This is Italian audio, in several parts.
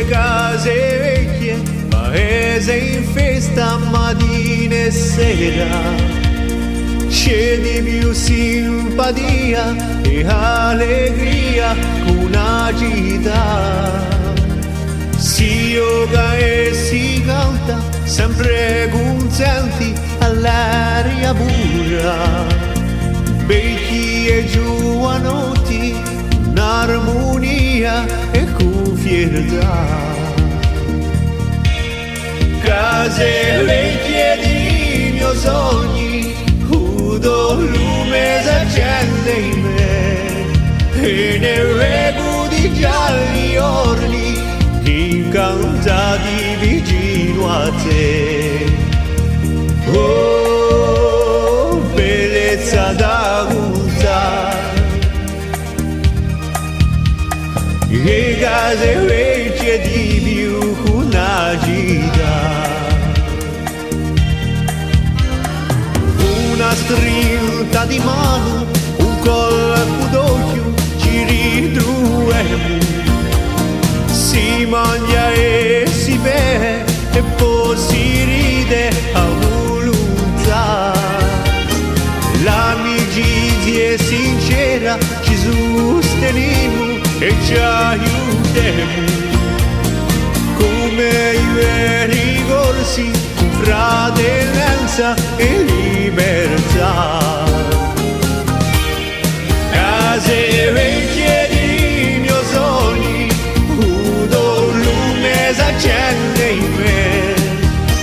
case vecchie, paese in festa mattina e sera. C'è di più simpatia e allegria che una città. Si gioca e si canta, sempre contenti all'aria pura. Vecchi e giovanotti, un'armonia e con fiertà. Case vecchie di miei sogni, udo lume s'accende in me, e nel rego di gialli orli, incantati vicino a te. Oh, bellezza da contare, che case vecchie di più che una città. Una strinta di mano, un colpo d'occhio, ci ritroviamo. Si mangia e si beve e poi si ride a volontà. L'amicizia è sincera, ci sosteniamo e ci aiutiamo. Come i veri corsi, fratellanza e libertà. Case vecchie di miei sogni, udo lume s'accende in me,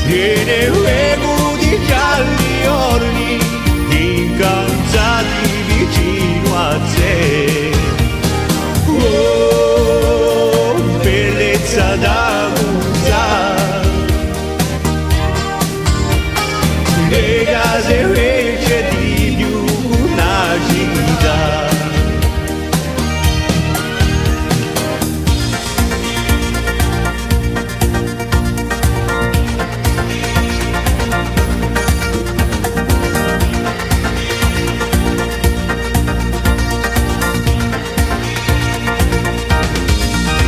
e nel rego di gialli orli, incantati vicino a te. Oh, bellezza da contare, le case vecchie di più una città.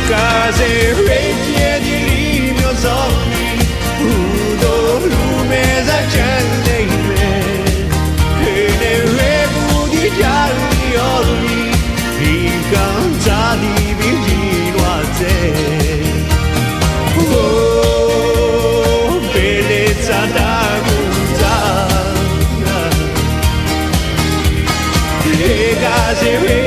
Case vecchie di miei sogni, udo lume s'accende in me, e nel rego di gialli orli, incantati vicino a te. Oh, bellezza da contare, le case vecchie